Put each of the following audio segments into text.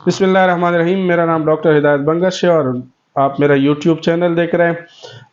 बिस्मिल्लाहिर्रहमानिर्रहीम। मेरा नाम डॉक्टर हिदायत बंगश है और आप मेरा यूट्यूब चैनल देख रहे हैं।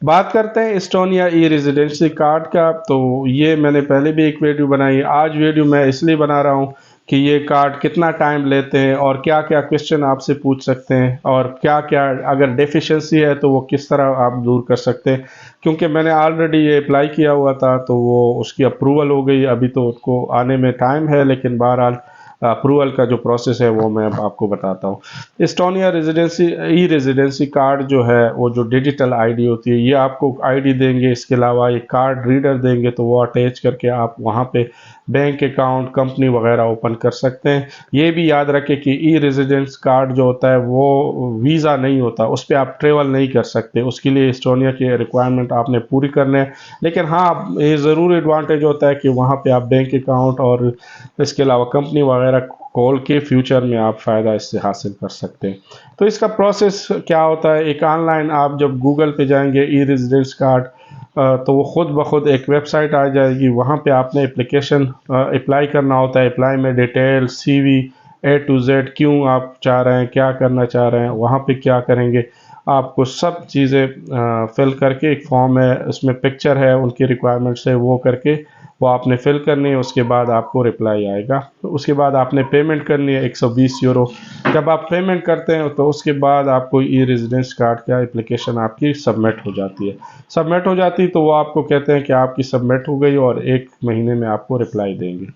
बात करते हैं एस्टोनिया ई रेजिडेंसी कार्ड का। तो ये मैंने पहले भी एक वीडियो बनाई। आज वीडियो मैं इसलिए बना रहा हूँ कि ये कार्ड कितना टाइम लेते हैं और क्या क्या क्वेश्चन आपसे पूछ सकते हैं और क्या क्या अगर डेफिशिएंसी है तो वो किस तरह आप दूर कर सकते हैं। क्योंकि मैंने ऑलरेडी ये अप्लाई किया हुआ था तो वो उसकी अप्रूवल हो गई। अभी तो उसको आने में टाइम है, लेकिन बहरहाल अप्रूवल का जो प्रोसेस है वो मैं अब आपको बताता हूँ। Estonia residency e residency card जो है वो जो डिजिटल आईडी होती है, ये आपको आईडी देंगे। इसके अलावा एक कार्ड रीडर देंगे तो वो अटैच करके आप वहाँ पे बैंक अकाउंट, कंपनी वगैरह ओपन कर सकते हैं। ये भी याद रखें कि ई रेजिडेंस कार्ड जो होता है वो वीज़ा नहीं होता, उस पर आप ट्रेवल नहीं कर सकते। उसके लिए एस्टोनिया की रिक्वायरमेंट आपने पूरी करने हैं। लेकिन हाँ, ये ज़रूर एडवांटेज होता है कि वहाँ पे आप बैंक अकाउंट और इसके अलावा कंपनी वगैरह खोल के फ्यूचर में आप फ़ायदा इससे हासिल कर सकते हैं। तो इसका प्रोसेस क्या होता है, एक ऑनलाइन आप जब गूगल पे जाएंगे ई रेजिडेंस कार्ड, तो वो खुद ब खुद एक वेबसाइट आ जाएगी। वहाँ पे आपने एप्लीकेशन अप्लाई करना होता है। अप्लाई में detail, CV A to Z, क्यों आप चाह रहे हैं, क्या करना चाह रहे हैं, वहाँ पे क्या करेंगे, आपको सब चीज़ें फिल करके एक फॉर्म है, उसमें पिक्चर है उनकी रिक्वायरमेंट्स है, वो करके वो आपने फिल करनी है। उसके बाद आपको रिप्लाई आएगा। तो उसके बाद आपने पेमेंट करनी है 120 यूरो। जब आप पेमेंट करते हैं तो उसके बाद आपको ई रेजिडेंस कार्ड का एप्लीकेशन आपकी सबमिट हो जाती है। सबमिट हो जाती तो वो आपको कहते हैं कि आपकी सबमिट हो गई और 1 महीने में आपको रिप्लाई देंगे।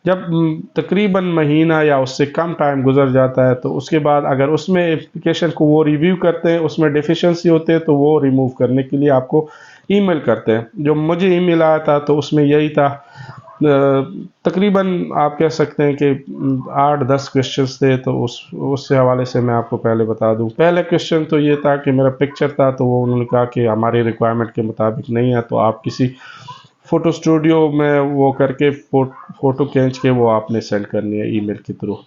जब तकरीबन महीना या उससे कम टाइम गुजर जाता है तो उसके बाद अगर उसमें एप्लीकेशन को वो रिव्यू करते हैं, उसमें डेफिशिएंसी होते हैं तो वो रिमूव करने के लिए आपको ईमेल करते हैं। जो मुझे ईमेल आया था तो उसमें यही था। तकरीबन आप कह सकते हैं कि 8-10 क्वेश्चंस थे। तो उससे हवाले से मैं आपको पहले बता दूं। पहले क्वेश्चन तो ये था कि मेरा पिक्चर था, तो वो उन्होंने कहा कि हमारी रिक्वायरमेंट के मुताबिक नहीं है, तो आप किसी फ़ोटो स्टूडियो में वो करके फ़ोटो खींच के वो आपने सेंड करनी है ईमेल के थ्रू।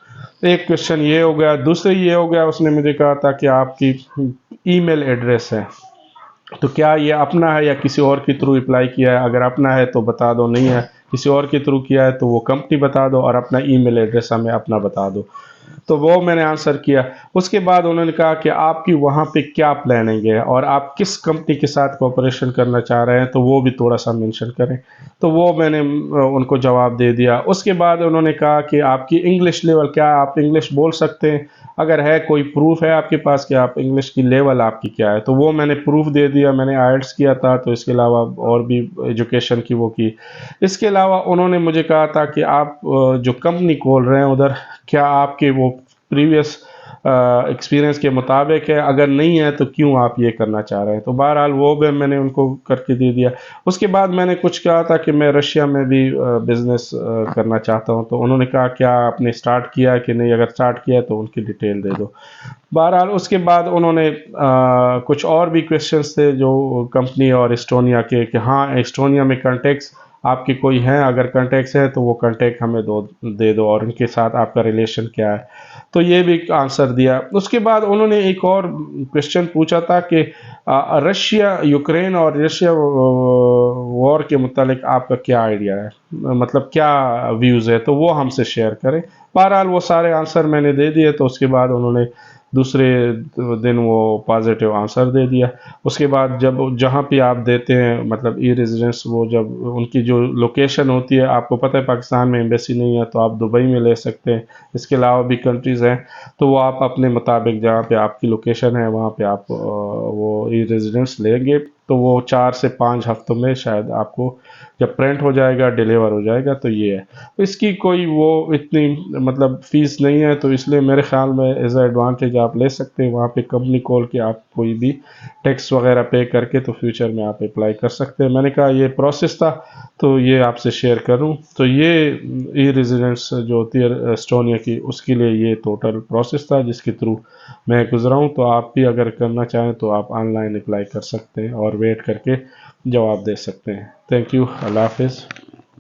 एक क्वेश्चन ये हो गया। दूसरा ये हो गया, उसने मुझे कहा था कि आपकी ईमेल एड्रेस है तो क्या ये अपना है या किसी और के थ्रू अप्लाई किया है। अगर अपना है तो बता दो, नहीं है किसी और के थ्रू किया है तो वो कंपनी बता दो और अपना ईमेल एड्रेस हमें अपना बता दो। तो वो मैंने आंसर किया। उसके बाद उन्होंने कहा कि आपकी वहाँ पे क्या प्लानिंग है और आप किस कंपनी के साथ कोऑपरेशन करना चाह रहे हैं, तो वो भी थोड़ा सा मेंशन करें। तो वो मैंने उनको जवाब दे दिया। उसके बाद उन्होंने कहा कि आपकी इंग्लिश लेवल क्या है, आप इंग्लिश बोल सकते हैं, अगर है कोई प्रूफ है आपके पास कि आप इंग्लिश की लेवल आपकी क्या है। तो वो मैंने प्रूफ दे दिया। मैंने आइल्ट्स किया था, तो इसके अलावा और भी एजुकेशन की वो की। इसके अलावा उन्होंने मुझे कहा था कि आप जो कंपनी खोल रहे हैं उधर, क्या आपके वो प्रीवियस एक्सपीरियंस के मुताबिक है, अगर नहीं है तो क्यों आप ये करना चाह रहे हैं। तो बहरहाल वो भी मैंने उनको करके दे दिया। उसके बाद मैंने कुछ कहा था कि मैं रशिया में भी बिज़नेस करना चाहता हूं। तो उन्होंने कहा क्या आपने स्टार्ट किया है कि नहीं, अगर स्टार्ट किया है तो उनकी डिटेल दे दो। बहरहाल उसके बाद उन्होंने कुछ और भी क्वेश्चंस थे जो कंपनी और एस्टोनिया के, कि हाँ एस्टोनिया में कॉन्टैक्ट्स आपके कोई हैं, अगर कॉन्टैक्ट्स हैं तो वो कॉन्टैक्ट हमें दे दो और उनके साथ आपका रिलेशन क्या है। तो ये भी आंसर दिया। उसके बाद उन्होंने एक और क्वेश्चन पूछा था कि रशिया यूक्रेन और रशिया वॉर के मुतालिक आपका क्या आइडिया है, मतलब क्या व्यूज़ है, तो वो हमसे शेयर करें। बहरहाल वो सारे आंसर मैंने दे दिए। तो उसके बाद उन्होंने दूसरे दिन वो पॉजिटिव आंसर दे दिया। उसके बाद जब जहाँ पे आप देते हैं, मतलब ई रेजिडेंस, वो जब उनकी जो लोकेशन होती है, आपको पता है पाकिस्तान में एम्बेसी नहीं है तो आप दुबई में ले सकते हैं। इसके अलावा भी कंट्रीज़ हैं, तो वो आप अपने मुताबिक जहाँ पे आपकी लोकेशन है वहाँ पे आप वो ई रेजिडेंस लेंगे। तो वो 4 से 5 हफ्तों में शायद आपको जब प्रिंट हो जाएगा, डिलीवर हो जाएगा। तो ये है। तो इसकी कोई वो इतनी मतलब फ़ीस नहीं है, तो इसलिए मेरे ख्याल में एज ए एडवांटेज आप ले सकते हैं। वहाँ पे कंपनी खोल के आप कोई भी टैक्स वगैरह पे करके तो फ्यूचर में आप अप्लाई कर सकते हैं। मैंने कहा ये प्रोसेस था तो ये आपसे शेयर करूं। तो ये ई रेजिडेंस जो होती है एस्टोनिया की, उसके लिए ये टोटल प्रोसेस था जिसके थ्रू मैं गुजरा हूं। तो आप भी अगर करना चाहें तो आप ऑनलाइन अप्लाई कर सकते हैं और वेट करके जवाब दे सकते हैं। Thank you. अल्लाह हाफिज़।